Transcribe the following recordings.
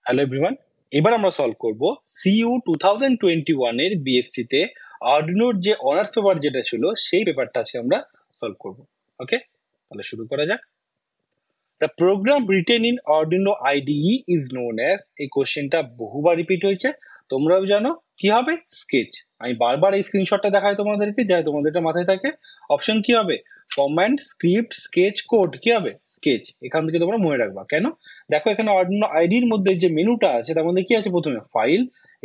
Hello everyone, এবার আমরা solve করব সিইউ 2021 এর বিএসসি তে আরডুইনোর যে অনার্স পেপার যেটা ছিল সেই পেপারটা আজকে আমরা সলভ করব। ওকে, তাহলে শুরু করা যাক। The program written in Arduino IDE is known as, এই কোশ্চেনটা বহুবার রিপিট হয়েছে, তোমরাও জানো কি হবে, স্কেচ। আমি বারবার এই স্ক্রিনশটটা দেখাই তোমাদেরকে, যাতে তোমাদের এটা মাথায় থাকে। অপশন কি হবে, কমান্ড, স্ক্রিপ্ট, স্কেচ, কোড, কি হবে, স্কেচ। এখান থেকে তোমরা মনে রাখবা। কেন, দেখো এখানে আরডুইনো আইডির মধ্যে যে মেনুটা আছে তার মধ্যে কি আছে, প্রথমে file,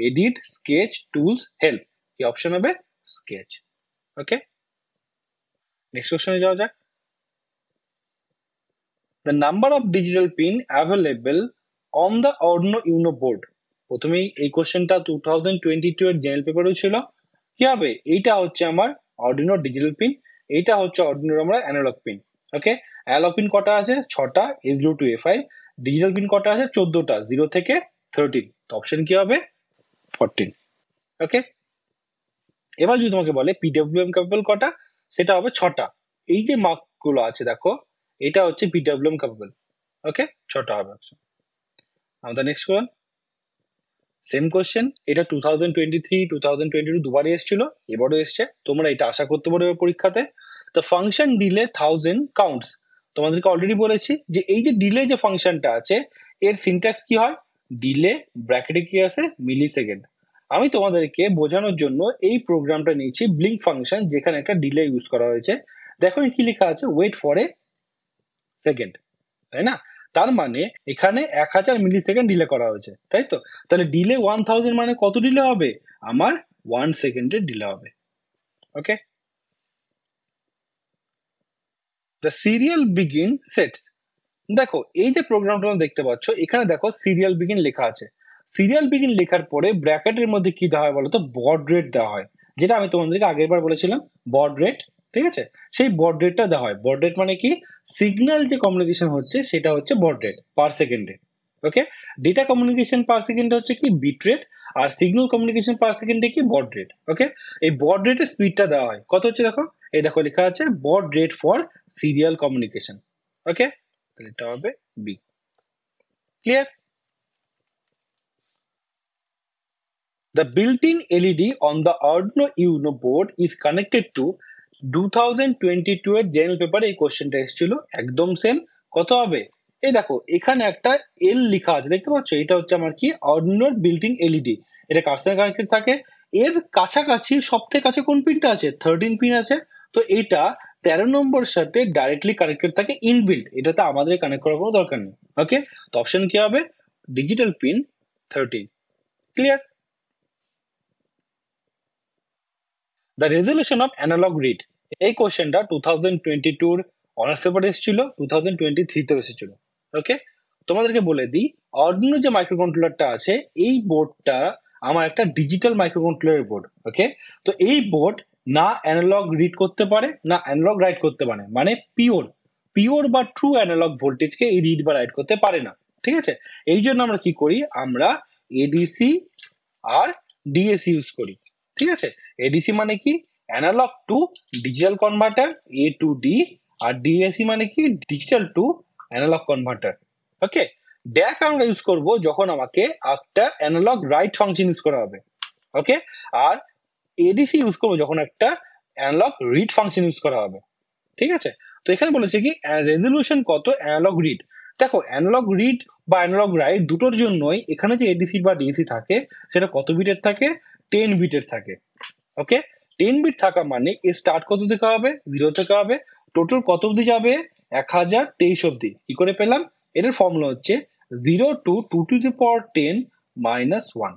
edit, sketch, tools, help, কি অপশন হবে, স্কেচ। ওকে, নেক্সট কোশ্চেনে যাওয়া যাক। The number of digital pin available on the Arduino Uno board. প্রথমেই এই কোশ্চেনটা 2022 এর জেনারেল পেপারও ছিল। কি হবে, এইটা হচ্ছে আমার Arduino ডিজিটাল পিন, এইটা হচ্ছে Arduino আমরা অ্যানালগ পিন। ওকে, অ্যানালগ পিন কটা আছে, 6টা, A0 to A5। Digital pin কটা আছে, 14টা, 0 থেকে 13। তো অপশন কি হবে, 14। ওকে, এবার যদি তোমাকে বলে পিডব্লিউএম ক্যাপেবল কটা, সেটা হবে 6টা। এই যে মার্কগুলো আছে দেখো, এটা হচ্ছে পিডব্লিউএম ক্যাপেবল। ওকে, 6টা হবে। আমাদের নেক্সট কোন, সেম কোশ্চেন, এটা 2023 2022 দুবারই এসেছিল, এবারও এসছে। তোমরা এটা আশা করতে পারো পরীক্ষাতে। The function delay 1000 counts. তোমাদেরকে অলরেডি বলেছি যে এই যে ডিলে যে ফাংশনটা আছে এর সিনট্যাক্স কি হয়, ডিলে ব্র্যাকেটে কি আছে, মিলি সেকেন্ড। আমি তোমাদেরকে বোঝানোর জন্য এই প্রোগ্রামটা নিয়েছি ব্লিঙ্ক ফাংশন, যেখানে একটা ডিলে ইউজ করা হয়েছে। দেখো কি লেখা আছে, ওয়েট ফর এ সেকেন্ড, তাই না? তার মানে এখানে 1000 মিলি সেকেন্ড ডিলে করা হয়েছে, তাই তো? তাহলে ডিলে 1000 মানে কত ডিলে হবে, আমার 1 সেকেন্ডের ডিলে হবে। ওকে, দ্য সিরিয়াল বিগিন সেটস। দেখো এই যে প্রোগ্রামটা দেখতে পাচ্ছ, এখানে দেখো সিরিয়াল বিগিন লেখা আছে। সিরিয়াল বিগিন লেখার পরে ব্র্যাকেটের মধ্যে কি দেওয়া হয় বলতো, বড রেট দেওয়া হয়, যেটা আমি তোমাদেরকে আগের বার বলেছিলাম, বড রেট। ঠিক আছে, সেই বড রেটটা দেওয়া হয়। বড রেট মানে কি, সিগন্যাল যে কমিউনিকেশন হচ্ছে সেটা হচ্ছে বড রেট পার সেকেন্ডে। ওকে, ডেটা কমিউনিকেশন পার সেকেন্ডে হচ্ছে কি, বিট রেট। আর সিগন্যাল কমিউনিকেশন পার সেকেন্ডে কি, বড রেট। ওকে, এই বড রেটের স্পিডটা দেওয়া হয় কত হচ্ছে, দেখো এই দেখো লেখা আছে baud rate for serial communication. Okay, এটা হবে B. Clear? The built-in LED on the Arduino Uno board is connected to 2022 এর জেনারেল পেপারে এই কোশ্চেনটা এসেছিল, একদম সেম। কত হবে, এই দেখো এখানে একটা এল লেখা আছে, দেখতে পাচ্ছ, এটা হচ্ছে আমার কি, Arduinoর built-in LED। এটা কার সঙ্গে কানেক্টেড থাকে, এর কাছাকাছি সব থেকে কাছে কোন পিনটা আছে, 13 পিন আছে। তো এটা 13 নম্বর সাথে ডাইরেক্টলি কানেক্টেড থাকে ইনবিল্ট, এটাতে আমাদের কানেক্ট করার কোনো দরকার নেই। ওকে, তো অপশন কি হবে, digital pin 13। Clear? The resolution of analogue read, এই কোশ্চেনটা 2022 অনার্স পেপার এসেছিল, 2023 তেও এসেছিল। ওকে, তোমাদেরকে বলে দিই, অর্ডিনো যে মাইক্রো কন্ট্রোলারটা আছে, এই বোর্ডটা আমার একটা ডিজিটাল মাইক্রো কন্ট্রোলারের বোর্ড। ওকে, তো এই বোর্ড না অ্যানালগ রিড করতে পারে না অ্যানালগ রাইট করতে পারে, মানে পিওর পিওর বা ট্রু অ্যানালগ ভোল্টেজকে এই রিড বা রাইট করতে পারে না। ঠিক আছে, এই জন্য আমরা কি করি, আমরা এডিসি আর ডিএসি ইউজ করি। ঠিক আছে, এডিসি মানে কি, অ্যানালগ টু ডিজিটাল কনভার্টার, এ টু ডি। আর ডিএসি মানে কি, digital to analogue converter. Okay, DAC আমরা ইউজ করব যখন আমাকে একটা অ্যানালগ রাইট ফাংশন ইউজ করা হবে। ওকে, আর এডিসি ইউজ করবো যখন একটা অ্যানালগ রিড ফাংশন ইউজ করা হবে। ঠিক আছে, তো এখানে বলেছে কি, রেজলিউশন কত, অ্যানালগ রিড। দেখো অ্যানালগ রিড বা অ্যানালগ রাইট দুটোর জন্যই এখানে যে এডিসি বা ডিএসি থাকে সেটা কত বিটের থাকে, 10 বিটের থাকে। ওকে, 10 বিট থাকা মানে এর স্টার্ট কত থেকে হবে, 0 থেকে হবে। টোটাল কত অব্দি যাবে, 1023 অব্দি। কি করে পেলাম, এর ফর্মুলা হচ্ছে 0 to 2 to the power 10 minus 1।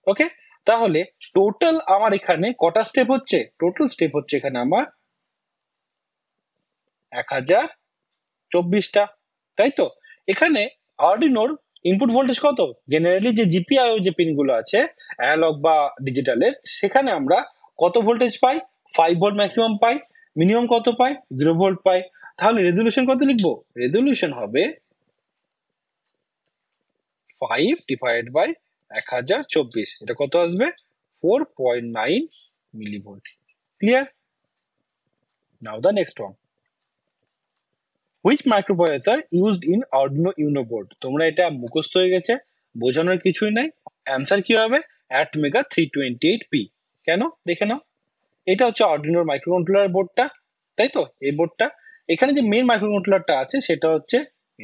ওকে, তাহলে টোটাল আমার এখানে কটা স্টেপ হচ্ছে, টোটাল স্টেপ হচ্ছে এখানে আমার 1024টা, তাই তো? এখানে আরডিনোর ইনপুট ভোল্টেজ কত, জেনারেলি যে জিপিআইও যে পিনগুলো আছে অ্যানালগ বা ডিজিটালের, সেখানে আমরা কত ভোল্টেজ পাই, 5 ভোল্ট ম্যাক্সিমাম পাই, মিনিমাম কত পাই, 0 ভোল্ট পাই। তাহলে রেজলিউশন কত লিখবো, রেজলিউশন হবে 5 ডিভাইড বাই 1024, এটা কত আসবে, 4.9 millivolt. Clear? Now the next one, which microprocessor used in Arduino Uno board. তোমরা এটা মুখস্থ হয়ে গেছে, বোঝানোর কিছুই নাই। অ্যান্সার কি হবে অ্যাটমেগা 328p। কেন দেখে নাও, এটা হচ্ছে আর্ডিনোর মাইক্রোকন্ট্রোলার বোর্ডটা, তাই তো এই বোর্ডটা। এখানে যে মেন মাইক্রোকন্ট্রোলারটা আছে সেটা হচ্ছে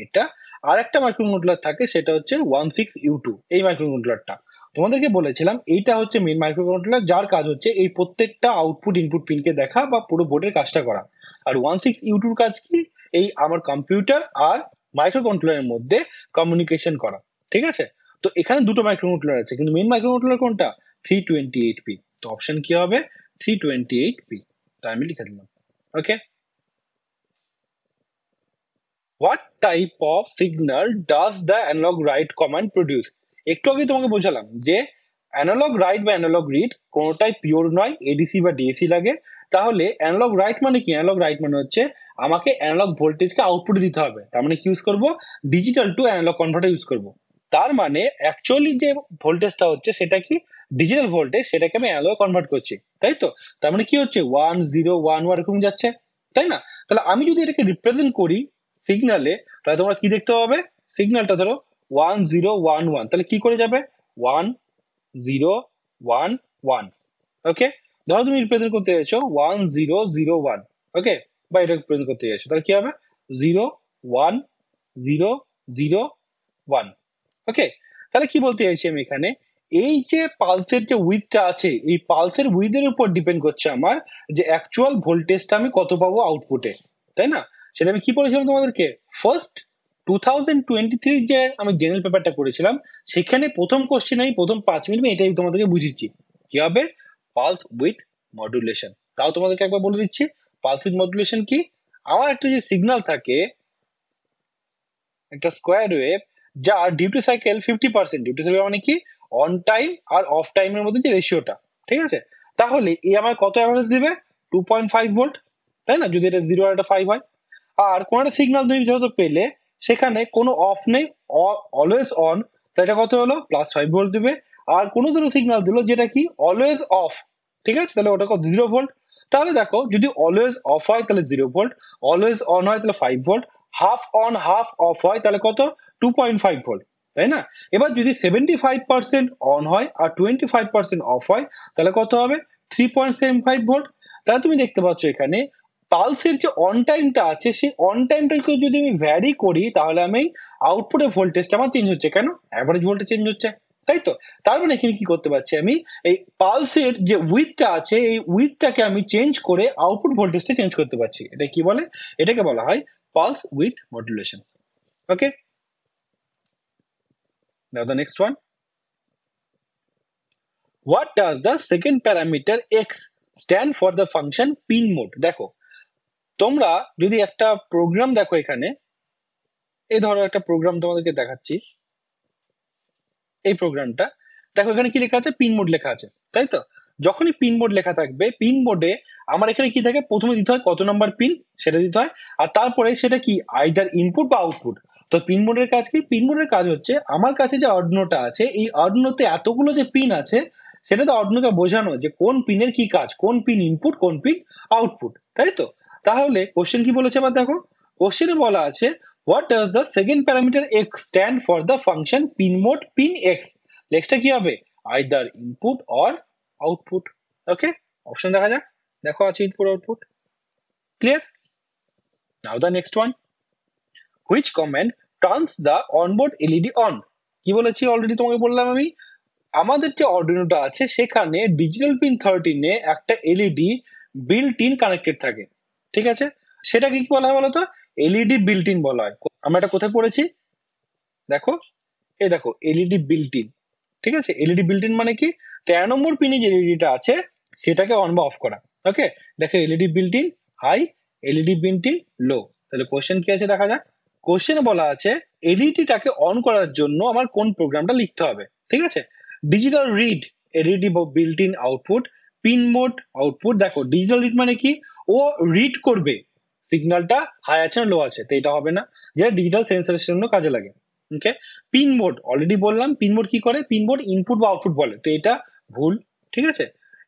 এটা, আর একটা মাইক্রোকন্ট্রোলার থাকে সেটা হচ্ছে 16U2, এই মাইক্রোকন্ট্রোলারটা। তোমাদেরকে বলেছিলাম এইটা হচ্ছে মেন মাইক্রোকন্ট্রোলার, যার কাজ হচ্ছে এই প্রত্যেকটা আউটপুট ইনপুট পিনকে দেখা বা পুরো বোর্ডের কাজটা করা। আর 16U2 কাজ কি, এই আমার কম্পিউটার আর মাইক্রোকন্ট্রোলারের মধ্যে কমিউনিকেশন করা, ঠিক আছে। তো এখানে দুটো মাইক্রোকন্ট্রোলার আছে, কিন্তু মেন মাইক্রোকন্ট্রোলার কোনটা, 328p। তো অপশন কি হবে 328p, তাই আমি লিখে দিলাম। Okay, what type of signal does the analog write command produce? একটু আগে তোমাকে বোঝালাম যে অ্যানালগ রাইট বা অ্যানালগ রিড কোনোটাই পিওর নয়, এডিসি বা ডিএসি লাগে। তাহলে অ্যানালগ রাইট মানে কি, অ্যানালগ রাইট মানে হচ্ছে আমাকে অ্যানালগ ভোল্টেজকে আউটপুটে দিতে হবে, তার মানে কি ইউজ করব, digital to analogue converter use করব। তার মানে অ্যাকচুয়ালি যে ভোল্টেজটা হচ্ছে সেটা কি, ডিজিটাল ভোল্টেজ, সেটাকে আমি অ্যানালগ কনভার্ট করছি, তাই তো। তার মানে কি হচ্ছে 1 0 1 1 এরকম যাচ্ছে, তাই না। তাহলে আমি যদি এটাকে রিপ্রেজেন্ট করি সিগনালে, তাহলে তোমরা কি দেখতে পাবে, সিগন্যালটা ধরো 1 0 1 1, তাহলে কি করে যাবে 1 0 1 1। ওকে, ধরো তুমি রিপ্রেজেন্ট করতে চাইছো 1 0 0 1, ওকে, বা এটা রিপ্রেজেন্ট করতে চাইছো, তাহলে কি হবে 0 1 0 0 1। ওকে, তাহলে কি বলতে চাইছি আমি এখানে, এই যে পালসের যে উইথটা আছে, এই পালসের উইথের উপর ডিপেন্ড করছে আমার যে অ্যাকচুয়াল ভোল্টেজটা আমি কত পাবো আউটপুটে, তাই না। সেটা আমি কি বলেছিলাম তোমাদেরকে, ফার্স্ট 2023 যে আমি জেনারেল পেপারটা করেছিলাম, সেখানে প্রথম কোশ্চেন আমি প্রথম 5 মিনিট এটাই তোমাদেরকে বুঝিয়েছি কি হবে পালস উইথ মডুলেশন। তাও তোমাদেরকে একবার বলে দিচ্ছি পালস উইথ মডুলেশন কি। আমার একটা যে সিগন্যাল থাকে, একটা স্কোয়ার ওয়েভ, যার ডিউটি সাইকেল 50%, ডিউটি সাইকেল মানে কি, অন টাইম আর অফ টাইমের মধ্যে যে রেশিওটা, ঠিক আছে। তাহলে এই আমার কত অ্যাভারেজ দিবে 2.5 ভোল্ট, তাই না, যদি এটা 0 আর এটা 5 হয়। আর কোন একটা সিগন্যাল তুমি যত পেলে সেখানে কোনো অফ নেই, অলওয়েজ অন, তো এটা কত হলো +5 ভোল্ট দিবে। আর কোনো দুটো সিগন্যাল দিলো যেটা কি অলওয়েজ অফ, ঠিক আছে, তাহলে ওটা কত 0 ভোল্ট। তাহলে দেখো যদি অলওয়েজ অফ হয় তাহলে 0 ভোল্ট, অলওয়েজ অন হয় তাহলে 5 volt, half on half of হয় তাহলে কত 2.5 ভোল্ট, তাই না। এবার যদি 75% অন হয় আর 25% অফ হয় তাহলে কত হবে 3.75 ভোল্ট। তাহলে তুমি দেখতে পাচ্ছ এখানে পালসের যে অন টাইমটা আছে, সেই অন টাইমটাকে যদি আমি ভ্যারি করি তাহলে আমি আউটপুটের ভোল্টেজটা আমার চেঞ্জ হচ্ছে, কেন অ্যাভারেজ ভোল্টেজ চেঞ্জ হচ্ছে, তাই তো। তার মানে এখানে কি করতে পারছি আমি, এই পালসের যে উইথটা আছে এই উইথটাকে আমি চেঞ্জ করে আউটপুট ভোল্টেজটা চেঞ্জ করতে পারছি। এটা কি বলে, এটাকে বলা হয় pulse with modulation. Okay, now the next one, what does the second parameter x stand for the function pin mode? দেখো তোমরা যদি একটা প্রোগ্রাম দেখো, এখানে এই ধরো একটা প্রোগ্রাম তোমাদেরকে দেখাচ্ছি, এই প্রোগ্রামটা দেখো, এখানে কি লেখা আছে পিন মোড লেখা আছে, তাই তো। যখনই পিন মোড লেখা থাকবে, পিন মোডে আমার এখানে কি থাকে, প্রথমে দিতে হয় কত নাম্বার পিন সেটা দিতে হয়, আর তারপরে সেটা কি আইদার ইনপুট বা আউটপুট। তো পিন মোডের কাজ কি, পিন মোডের কাজ হচ্ছে আমার কাছে যে আর্ডিনোটা আছে, এই আর্ডিনোতে এতগুলো যে পিন আছে সেটা তো আর্ডিনোকে বোঝানো যে কোন পিনের কি কাজ, কোন পিন ইনপুট কোন পিন আউটপুট, তাই তো। তাহলে কোশ্চেন কি বলেছে এবার দেখো, কোশ্চেনে বলা আছে what does the second parameter x stand for the function pin mode pin x? নেক্সটটা কি হবে either input or output। Okay, option দেখা যাক, দেখো আছে input output, clear. Now the next one, which command turns the onboard LED on? কি বলেছি already তোমাকে বললাম আমি, আমাদের যে অর্ডিনোটা আছে সেখানে ডিজিটাল পিন 13 এ একটা এলইডি বিল্ট ইন কানেক্টেড থাকে, ঠিক আছে। সেটাকে কি বলা হয় বলতো, এলইডি বিল্ট ইন বলা হয়। আমরা এটা কোথায় পড়েছি, দেখো এই দেখো এলইডি বিল্ট ইন, ঠিক আছে। এলইডি বিল্ট ইন মানে কি, 13 নম্বর পিনে যে এলইডিটা আছে সেটাকে অন বা অফ করা। ওকে, দেখো LED built in high, LED built in low. তাহলে কোশ্চেন কি আছে দেখা যাক, কোশ্চেনে বলা আছে এলইডিটাকে অন করার জন্য আমার কোন প্রোগ্রামটা লিখতে হবে, ঠিক আছে। Digital read LED built in output pin mode output. দেখো ডিজিটাল রিড মানে কি, ও রিড করবে সিগন্যালটা হাই আছে না লো আছে, তো এটা হবে না, যেটা ডিজিটাল সেন্সরের জন্য কাজে লাগে। ওকে, পিন মোড অলরেডি বললাম, পিন মোড কি করে, পিন মোড ইনপুট বা আউটপুট বলে, তো এটা ভুল, ঠিক আছে।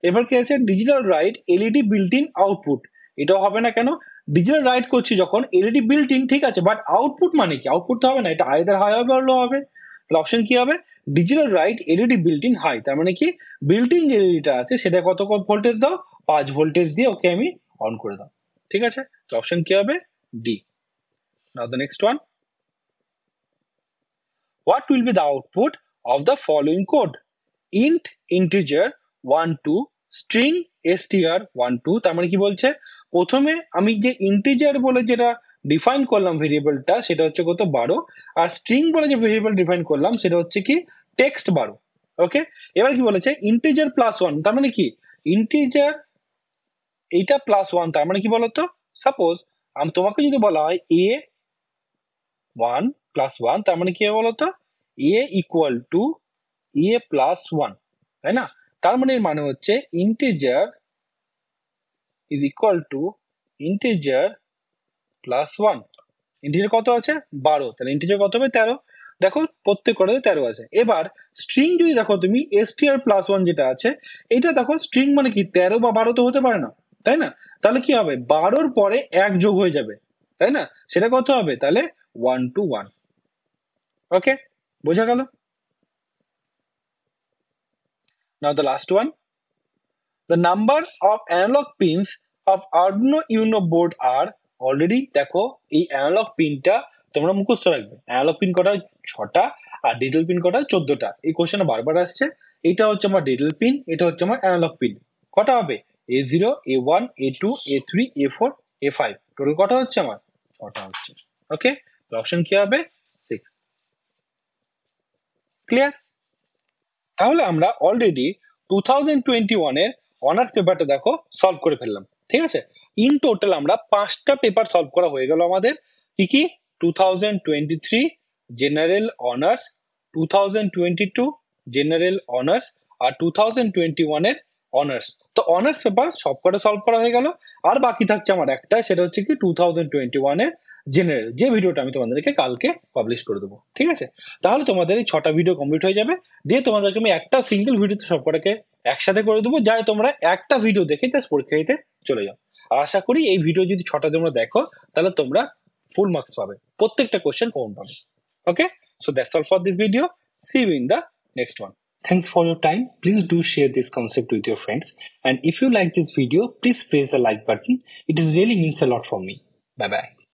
এবার কি আছে digital write LED built in output, এটাও হবে না, কেন ডিজিটাল রাইট করছি যখন এলইডি বিল্ট ইন, ঠিক আছে, বাট আউটপুট মানে কি, আউটপুট তো হবে না, এটা আইদার হাই হবে আর লো হবে। তাহলে অপশন কি হবে? Digital write LED built in high, তার মানে কি বিল্ট ইন যে এলইডিটা আছে সেটা কত ভোল্টেজ দাও? 5 ভোল্টেজ দিয়ে ওকে আমি অন করে দাও। ঠিক আছে, তো অপশন কি হবে? D. Now the next one, what will be the output of the following code? int integer 12 string str12, তার মানে কি বলছে? প্রথমে আমি যে ইন্টিজার বলে যেটা ডিফাইন করলাম ভেরিয়েবলটা সেটা হচ্ছে কত? 12, আর স্ট্রিং বলে যে ভেরিয়েবল ডিফাইন করলাম সেটা হচ্ছে কি টেক্সট 12। ওকে, এবার কি বলেছে? ইন্টিজার প্লাস 1, তার মানে কি ইন্টিজার এইটা প্লাস 1, তার মানে কি বলতো? সাপোজ তোমাকে যদি বলা হয় a 1 প্লাস 1, তার মানে কি হবে বলতো? a equal to a plus 1, তাই না? তার মানে হচ্ছে integer is equal to integer plus 1। Integer কত আছে? 12, তাহলে ইন্টিজার কত হবে? 13। দেখো প্রত্যেক কটাতে 13 আছে। এবার স্ট্রিং যদি দেখো তুমি str প্লাস 1 যেটা আছে, এটা দেখো স্ট্রিং মানে কি 13 বা 12 তো হতে পারে না, তাই না? তাহলে কি হবে? 12র পরে 1 যোগ হয়ে যাবে, তাই না? সেটা কত হবে? তাহলে 1 to 1। ওকে, বোঝা গেল? Now the last one, the number of analog pins of Arduino Uno board are already, দেখো এই অ্যানালগ পিনটা তোমরা মুখস্থ রাখবে। অ্যানালগ পিন কটা? 6টা, আর ডিজিটাল পিন কটা? 14টা। এই কোশ্চেন বারবার আসছে। এটা হচ্ছে আমার ডিজিটাল পিন, এটা হচ্ছে আমার অ্যানালগ পিন। কটা হবে? A0 A1 A2 A3 A4 A5, total কটা হচ্ছে আমার? 6টা হচ্ছে। ওকে, তো অপশন কি হবে? 6। ক্লিয়ার? তাহলে আমরা অলরেডি 2021 এর অনার্স পেপারটা দেখো সলভ করে ফেললাম। ঠিক আছে, ইন টোটাল আমরা 5টা পেপার সলভ করা হয়ে গেল আমাদের। কি কি? 2023 জেনারেল অনার্স, 2022 জেনারেল অনার্স, আর 2021 এর অনার্স। তো অনার্স পেপার সবকটা সলভ করা হয়ে গেল। আর বাকি থাকছে আমার একটা, সেটা হচ্ছে কি 2021 এর জেনারেল, যে ভিডিওটা আমি তোমাদেরকে কালকে পাবলিশ করে দেবো। ঠিক আছে, তাহলে তোমাদের এই 6টা ভিডিও কমপ্লিট হয়ে যাবে। দিয়ে তোমাদেরকে আমি একটা সিঙ্গেল ভিডিওতে সবকটাকে একসাথে করে দেবো, যাতে তোমরা একটা ভিডিও দেখে জাস্ট পরীক্ষা দিতে চলে যাও। আশা করি এই ভিডিও যদি 6টা তোমরা দেখো তাহলে তোমরা ফুল মার্কস পাবে, প্রত্যেকটা কোশ্চেন কমন পাবে। Okay, so that's all for this video. See you in the next one. Thanks for your time. Please do share this concept with your friends. And if you like this video, please press the like button. It is really means a lot for me. Bye bye.